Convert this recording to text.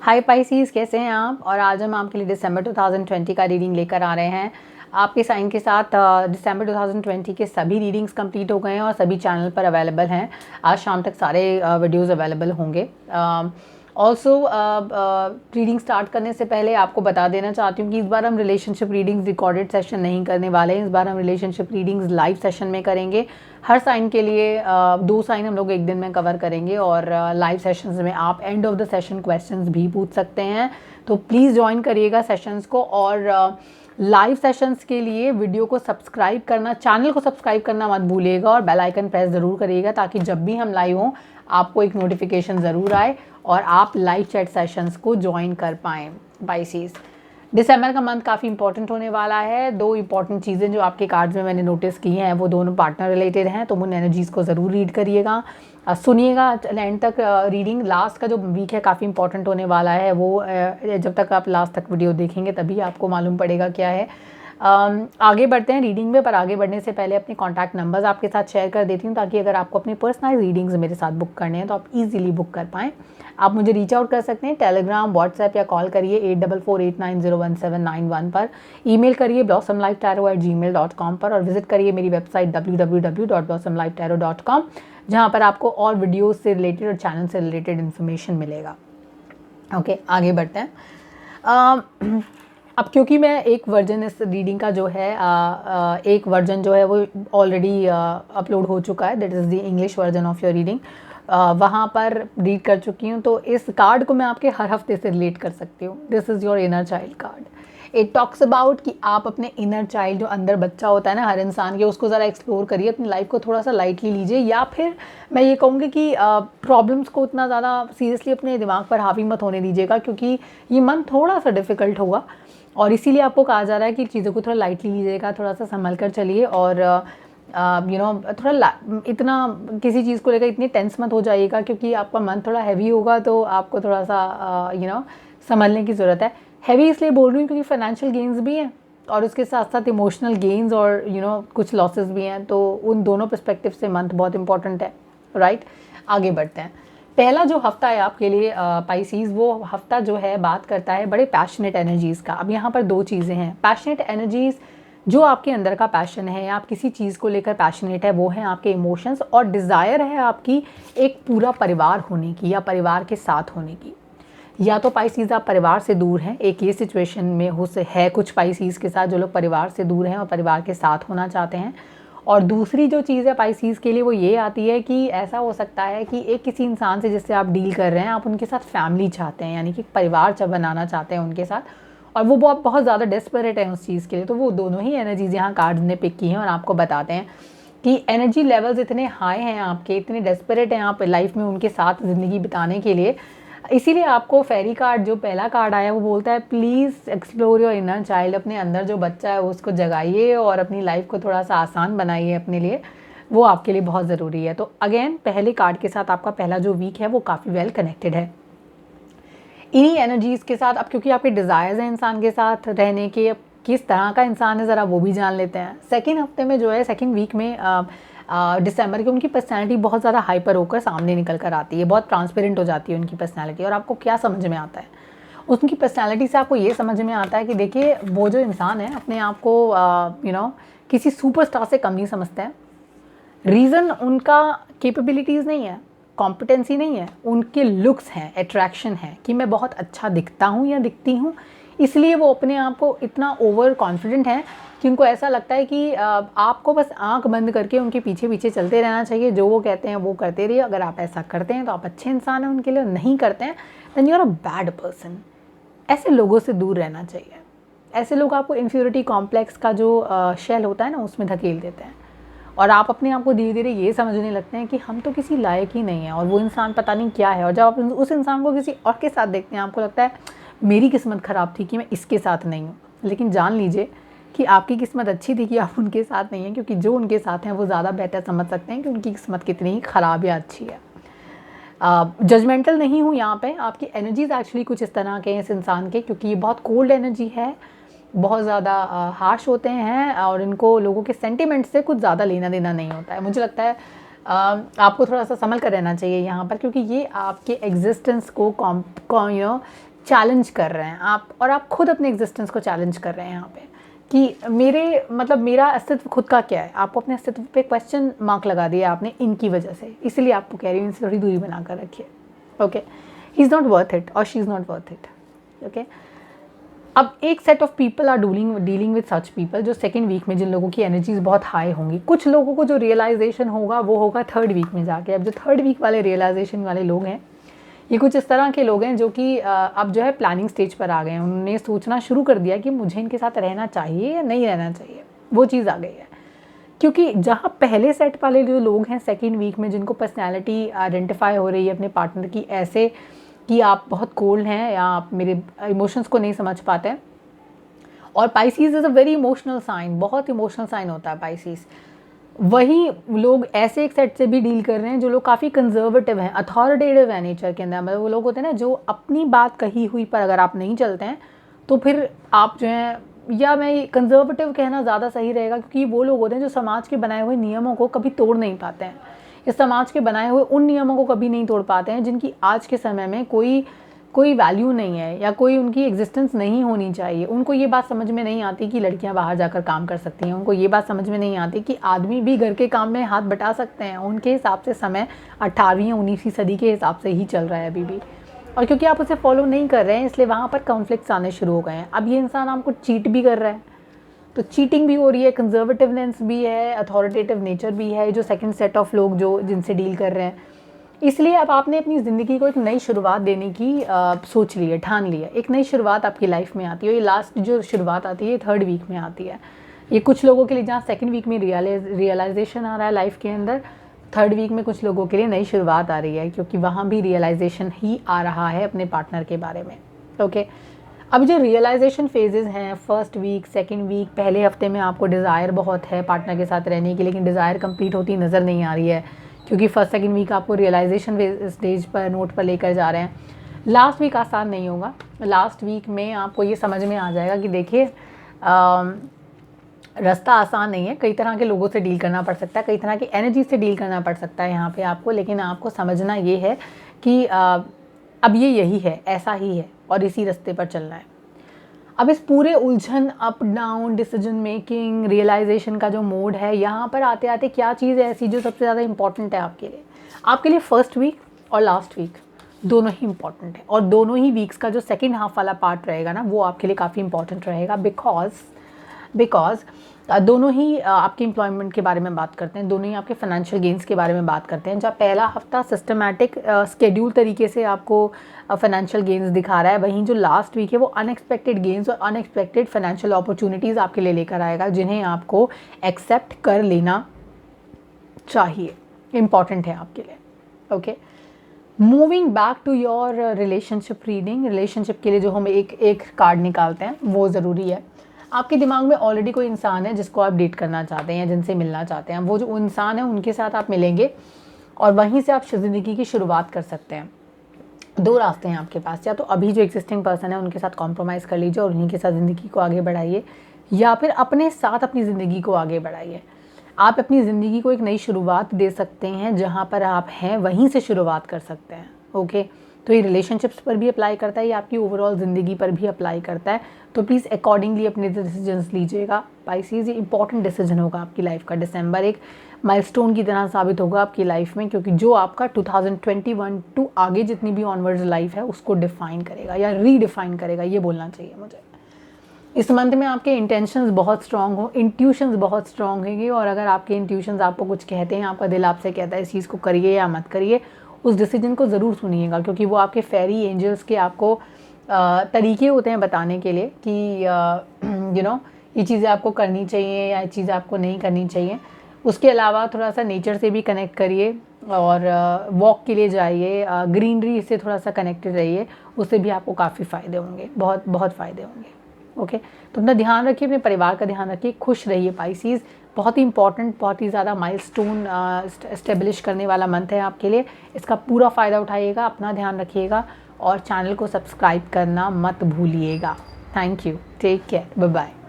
हाय Pisces, कैसे हैं आप। और आज हम आपके लिए दिसंबर 2020 का रीडिंग लेकर आ रहे हैं। आपके साइन के साथ दिसंबर 2020 के सभी रीडिंग्स कंप्लीट हो गए हैं और सभी चैनल पर अवेलेबल हैं। आज शाम तक सारे वीडियोस अवेलेबल होंगे। ऑल्सो रीडिंग स्टार्ट करने से पहले आपको बता देना चाहती हूँ कि इस बार हम रिलेशनशिप रीडिंग्स रिकॉर्डेड सेशन नहीं करने वाले हैं। इस बार हम रिलेशनशिप रीडिंग्स लाइव सेशन में करेंगे। हर साइन के लिए 2 साइन हम लोग एक दिन में कवर करेंगे और लाइव सेशंस में आप end of the session questions भी पूछ सकते हैं। तो प्लीज़ ज्वाइन करिएगा सेशंस को। और लाइव सेशंस के लिए वीडियो को सब्सक्राइब करना, चैनल को सब्सक्राइब करना मत भूलिएगा और बेल आइकन प्रेस ज़रूर करिएगा ताकि जब भी हम लाइव हों आपको एक नोटिफिकेशन ज़रूर आए और आप लाइव चैट सेशंस को ज्वाइन कर पाएँ। पाइसीज, दिसंबर का मंथ काफ़ी इंपॉर्टेंट होने वाला है। 2 इंपॉर्टेंट चीज़ें जो आपके कार्ड्स में मैंने नोटिस की हैं वो दोनों पार्टनर रिलेटेड हैं, तो उन एनर्जीज़ को ज़रूर रीड करिएगा, सुनिएगा एंड तक रीडिंग। लास्ट का जो वीक है काफ़ी इंपॉर्टेंट होने वाला है, वो जब तक आप लास्ट तक वीडियो देखेंगे तभी आपको मालूम पड़ेगा क्या है। आगे बढ़ते हैं रीडिंग में, पर आगे बढ़ने से पहले अपने कॉन्टैक्ट नंबर्स आपके साथ शेयर कर देती हूँ ताकि अगर आपको अपने पर्सनल रीडिंग्स मेरे साथ बुक करने हैं तो आप इजीली बुक कर पाएँ। आप मुझे रीच आउट कर सकते हैं टेलीग्राम, व्हाट्सएप या कॉल करिए 8448901791 पर। ईमेल करिए blossomlifetarot@gmail.com पर और विजिट करिए मेरी वेबसाइट www.blossomlifetarot.com जहाँ पर आपको और वीडियोस से रिलेटेड और चैनल से रिलेटेड इन्फॉर्मेशन मिलेगा। ओके, आगे बढ़ते हैं। अब क्योंकि मैं एक वर्जन इस रीडिंग का जो है एक वर्जन जो है वो ऑलरेडी अपलोड हो चुका है, that is the English version of your reading, वहाँ पर रीड कर चुकी हूँ, तो इस कार्ड को मैं आपके हर हफ्ते से रिलेट कर सकती हूँ। This is your inner child card. It talks about कि आप अपने इनर चाइल्ड, जो अंदर बच्चा होता है ना हर इंसान के, उसको ज़रा एक्सप्लोर करिए, अपनी लाइफ को थोड़ा सा लाइटली लीजिए, या फिर मैं ये कहूँगी कि प्रॉब्लम्स को उतना ज़्यादा सीरियसली अपने दिमाग पर हावी मत होने दीजिएगा, क्योंकि ये मंथ थोड़ा सा डिफ़िकल्ट होगा और इसीलिए आपको कहा जा रहा है कि चीज़ों को थोड़ा लाइटली लीजिएगा, थोड़ा सा संभल कर चलिए और थोड़ा इतना किसी चीज़ को लेकर इतनी टेंस मत हो जाइएगा, क्योंकि आपका मन थोड़ा हैवी होगा तो आपको थोड़ा सा संभलने की ज़रूरत है। हैवी इसलिए बोल रही हूँ क्योंकि फाइनेंशियल गेंस भी हैं और उसके साथ साथ इमोशनल गेंस और कुछ लॉसेस भी हैं, तो उन दोनों पर्सपेक्टिव से मंथ बहुत इंपॉर्टेंट है। राइट, आगे बढ़ते हैं। पहला जो हफ्ता है आपके लिए पाइसीज, वो हफ्ता जो है बात करता है बड़े पैशनेट एनर्जीज़ का। अब यहाँ पर 2 चीज़ें हैं। पैशनेट एनर्जीज़, जो आपके अंदर का पैशन है, आप किसी चीज़ को लेकर पैशनेट है, वो है आपके इमोशंस, और डिज़ायर है आपकी एक पूरा परिवार होने की या परिवार के साथ होने की। या तो पाइसीज आप परिवार से दूर हैं, एक ये सिचुएशन में है कुछ पाइसीज के साथ जो लोग परिवार से दूर हैं और परिवार के साथ होना चाहते हैं। और दूसरी जो चीज़ है पाइसीज के लिए वो ये आती है कि ऐसा हो सकता है कि एक किसी इंसान से जिससे आप डील कर रहे हैं, आप उनके साथ फैमिली चाहते हैं, यानी कि परिवार बनाना चाहते हैं उनके साथ, और वो बहुत ज़्यादा डेस्परेट है उस चीज़ के लिए। तो वो दोनों ही एनर्जीज यहाँ कार्ड्स ने पिक की हैं और आपको बताते हैं कि एनर्जी लेवल्स इतने हाई हैं आपके, इतने डेस्परेट हैं आप लाइफ में उनके साथ ज़िंदगी बिताने के लिए। इसीलिए आपको फेरी कार्ड, जो पहला कार्ड आया, वो बोलता है please explore your inner child. अपने अंदर जो बच्चा है उसको जगाइए और अपनी लाइफ को थोड़ा सा आसान बनाइए अपने लिए, वो आपके लिए बहुत ज़रूरी है। तो अगेन पहले कार्ड के साथ आपका पहला जो वीक है वो काफ़ी वेल कनेक्टेड है इन्हीं एनर्जीज़ के साथ। अब क्योंकि आपके डिज़ायर्स हैं इंसान के साथ रहने के, किस तरह का इंसान है ज़रा वो भी जान लेते हैं। सेकेंड हफ्ते में जो है, सेकेंड वीक में दिसंबर की, उनकी पर्सनैलिटी बहुत ज़्यादा हाइपर होकर सामने निकल कर आती है, बहुत ट्रांसपेरेंट हो जाती है उनकी पर्सनैलिटी। और आपको क्या समझ में आता है उनकी पर्सनैलिटी से? आपको ये समझ में आता है कि देखिए, वो जो इंसान है अपने आप को किसी सुपरस्टार से कम नहीं समझते हैं। रीज़न उनका कैपेबिलिटीज़ नहीं है, कॉम्पिटेंसी नहीं है, उनके लुक्स हैं, अट्रैक्शन है कि मैं बहुत अच्छा दिखता हूँ या दिखती हूँ, इसलिए वो अपने आप को इतना ओवर कॉन्फिडेंट हैं कि उनको ऐसा लगता है कि आपको बस आंख बंद करके उनके पीछे पीछे चलते रहना चाहिए, जो वो कहते हैं वो करते रहिए। अगर आप ऐसा करते हैं तो आप अच्छे इंसान हैं उनके लिए, नहीं करते हैं then you are a bad person. ऐसे लोगों से दूर रहना चाहिए। ऐसे लोग आपको इन्फ्योरिटी कॉम्प्लेक्स का जो शेल होता है ना, उसमें धकेल देते हैं और आप अपने आप को धीरे धीरे ये समझने लगते हैं कि हम तो किसी लायक ही नहीं है और वो इंसान पता नहीं क्या है। और जब आप उस इंसान को किसी और के साथ देखते हैं, आपको लगता है मेरी किस्मत ख़राब थी कि मैं इसके साथ नहीं हूँ। लेकिन जान लीजिए कि आपकी किस्मत अच्छी थी कि आप उनके साथ नहीं हैं, क्योंकि जो उनके साथ हैं वो ज़्यादा बेहतर समझ सकते हैं कि उनकी किस्मत कितनी ही ख़राब या अच्छी है। जजमेंटल नहीं हूँ यहाँ पे, आपकी एनर्जीज़ एक्चुअली कुछ इस तरह के हैं इस इंसान के, क्योंकि ये बहुत कोल्ड एनर्जी है, बहुत ज़्यादा हार्श होते हैं और इनको लोगों के सेंटिमेंट से कुछ ज़्यादा लेना देना नहीं होता है। मुझे लगता है आपको थोड़ा सा संभल कर रहना चाहिए यहाँ पर, क्योंकि ये आपके एग्जिस्टेंस को चैलेंज कर रहे हैं आप, और आप खुद अपने एग्जिस्टेंस को चैलेंज कर रहे हैं यहाँ पे कि मेरा अस्तित्व खुद का क्या है। आपको अपने अस्तित्व पे क्वेश्चन मार्क लगा दिया आपने इनकी वजह से, इसलिए आपको कह रही हूँ इनसे थोड़ी दूरी बना कर रखिए। Okay, he is not worth it और she is not worth it. Okay, अब एक set of people are dealing with such people जो सेकेंड वीक में, जिन लोगों की एनर्जीज बहुत हाई होंगी। कुछ लोगों को जो रियलाइजेशन होगा वो होगा थर्ड वीक में जाके। अब जो थर्ड वीक वाले रियलाइजेशन वाले लोग हैं, ये कुछ इस तरह के लोग हैं जो कि अब जो है प्लानिंग स्टेज पर आ गए हैं। उन्होंने सोचना शुरू कर दिया कि मुझे इनके साथ रहना चाहिए या नहीं रहना चाहिए, वो चीज़ आ गई है। क्योंकि जहाँ पहले सेट वाले जो लोग हैं सेकेंड वीक में, जिनको पर्सनैलिटी आइडेंटिफाई हो रही है अपने पार्टनर की ऐसे कि आप बहुत कोल्ड हैं या आप मेरे इमोशंस को नहीं समझ पाते हैं, और Pisces is a very emotional sign, बहुत इमोशनल साइन होता है पाइसीज़। वही लोग ऐसे एक सेट से भी डील कर रहे हैं जो लोग काफ़ी कंजर्वेटिव हैं, अथॉरिटेटिव है नेचर के अंदर। मतलब वो लोग होते हैं ना जो अपनी बात कही हुई पर अगर आप नहीं चलते हैं तो फिर आप जो हैं, या मैं कंजर्वेटिव कहना ज़्यादा सही रहेगा, क्योंकि वो लोग होते हैं जो समाज के बनाए हुए नियमों को कभी तोड़ नहीं पाते हैं। इस समाज के बनाए हुए उन नियमों को कभी नहीं तोड़ पाते हैं जिनकी आज के समय में कोई वैल्यू नहीं है या कोई उनकी एग्जिस्टेंस नहीं होनी चाहिए। उनको ये बात समझ में नहीं आती कि लड़कियां बाहर जाकर काम कर सकती हैं। उनको ये बात समझ में नहीं आती कि आदमी भी घर के काम में हाथ बटा सकते हैं। उनके हिसाब से समय 18वीं या 19वीं सदी के हिसाब से ही चल रहा है अभी भी, और क्योंकि आप उसे फॉलो नहीं कर रहे हैं इसलिए वहाँ पर कॉन्फ्लिक्ट्स आने शुरू हो गए हैं। अब ये इंसान आपको चीट भी कर रहा है, तो चीटिंग भी हो रही है, कंजर्वेटिवनेस भी है, अथॉरिटेटिव नेचर भी है, जो सेकंड सेट ऑफ लोग जो जिनसे डील कर रहे हैं। इसलिए अब आपने अपनी ज़िंदगी को एक नई शुरुआत देने की सोच ली है, ठान लिया। एक नई शुरुआत आपकी लाइफ में आती है। ये लास्ट जो शुरुआत आती है थर्ड वीक में आती है। ये कुछ लोगों के लिए जहाँ सेकंड वीक में रियलाइजेशन आ रहा है लाइफ के अंदर, थर्ड वीक में कुछ लोगों के लिए नई शुरुआत आ रही है, क्योंकि वहाँ भी रियलाइजेशन ही आ रहा है अपने पार्टनर के बारे में। ओके, अब जो रियलाइजेशन फेजेस हैं फर्स्ट वीक, सेकंड वीक, पहले हफ्ते में आपको डिज़ायर बहुत है पार्टनर के साथ रहने की, लेकिन डिज़ायर कंप्लीट होती नज़र नहीं आ रही है, क्योंकि फर्स्ट सेकंड वीक आपको रियलाइजेशन स्टेज पर, नोट पर लेकर जा रहे हैं। लास्ट वीक आसान नहीं होगा। लास्ट वीक में आपको ये समझ में आ जाएगा कि देखिए रास्ता आसान नहीं है, कई तरह के लोगों से डील करना पड़ सकता है, कई तरह की एनर्जी से डील करना पड़ सकता है यहाँ पे आपको, लेकिन आपको समझना ये है कि अब ये यही है, ऐसा ही है और इसी रास्ते पर चलना है। अब इस पूरे उलझन, up down, decision making, realisation का जो मोड है, यहाँ पर आते आते क्या चीज़ है ऐसी जो सबसे ज़्यादा इंपॉर्टेंट है आपके लिए? आपके लिए फर्स्ट वीक और लास्ट वीक दोनों ही इंपॉर्टेंट है, और दोनों ही वीक्स का जो सेकेंड हाफ वाला पार्ट रहेगा ना, वो आपके लिए काफ़ी इंपॉर्टेंट रहेगा। बिकॉज दोनों ही आपके एम्प्लॉयमेंट के बारे में बात करते हैं, दोनों ही आपके फाइनेंशियल गेंस के बारे में बात करते हैं। जब पहला हफ्ता सिस्टमैटिक स्केड्यूल तरीके से आपको फाइनेंशियल गेंस दिखा रहा है, वहीं जो लास्ट वीक है वो अनएक्सपेक्टेड गेंस और अनएक्सपेक्टेड फाइनेंशियल अपॉर्चुनिटीज़ आपके लिए लेकर आएगा, जिन्हें आपको एक्सेप्ट कर लेना चाहिए, इम्पॉर्टेंट है आपके लिए। Okay, moving back to your relationship reading. Relationship के लिए जो हम एक कार्ड निकालते हैं वो ज़रूरी है। आपके दिमाग में ऑलरेडी कोई इंसान है जिसको आप डेट करना चाहते हैं या जिनसे मिलना चाहते हैं, वो जो इंसान है उनके साथ आप मिलेंगे और वहीं से आप ज़िंदगी की शुरुआत कर सकते हैं। दो रास्ते हैं आपके पास, या तो अभी जो एग्जिस्टिंग पर्सन है उनके साथ कॉम्प्रोमाइज़ कर लीजिए और उन्हीं के साथ ज़िंदगी को आगे बढ़ाइए, या फिर अपने साथ अपनी ज़िंदगी को आगे बढ़ाइए। आप अपनी ज़िंदगी को एक नई शुरुआत दे सकते हैं, जहाँ पर आप हैं वहीं से शुरुआत कर सकते हैं। ओके, तो ये रिलेशनशिप्स पर भी अप्लाई करता है, ये आपकी ओवरऑल ज़िंदगी पर भी अप्लाई करता है। तो प्लीज़ अकॉर्डिंगली अपने डिसीजंस लीजिएगा पाइसीज़। ये इंपॉर्टेंट डिसीजन होगा आपकी लाइफ का। दिसंबर एक माइलस्टोन की तरह साबित होगा आपकी लाइफ में, क्योंकि जो आपका 2021 टू आगे जितनी भी ऑनवर्ड्स लाइफ है उसको डिफ़ाइन करेगा या रीडिफ़ाइन करेगा, ये बोलना चाहिए मुझे। इस मंथ में आपके इंटेंशंस बहुत स्ट्रॉन्ग हो, इंट्यूशंस बहुत स्ट्रॉन्ग होंगे, और अगर आपके इंट्यूशंस आपको कुछ कहते हैं, आपका दिल आपसे कहता है इस चीज़ को करिए या मत करिए, उस डिसीजन को ज़रूर सुनिएगा, क्योंकि वो आपके फेरी एंजल्स के आपको तरीके होते हैं बताने के लिए कि ये चीज़ें आपको करनी चाहिए या ये चीज़ें आपको नहीं करनी चाहिए। उसके अलावा थोड़ा सा नेचर से भी कनेक्ट करिए और वॉक के लिए जाइए, ग्रीनरी से थोड़ा सा कनेक्टेड रहिए, उससे भी आपको काफ़ी फ़ायदे होंगे, बहुत बहुत फ़ायदे होंगे। ओके, तो अपना ध्यान रखिए, अपने परिवार का ध्यान रखिए, खुश रहिए पाइसीज़। बहुत ही इंपॉर्टेंट, बहुत ही ज़्यादा माइलस्टोन एस्टेब्लिश करने वाला मंथ है आपके लिए। इसका पूरा फ़ायदा उठाइएगा, अपना ध्यान रखिएगा और चैनल को सब्सक्राइब करना मत भूलिएगा। Thank you, take care, bye bye.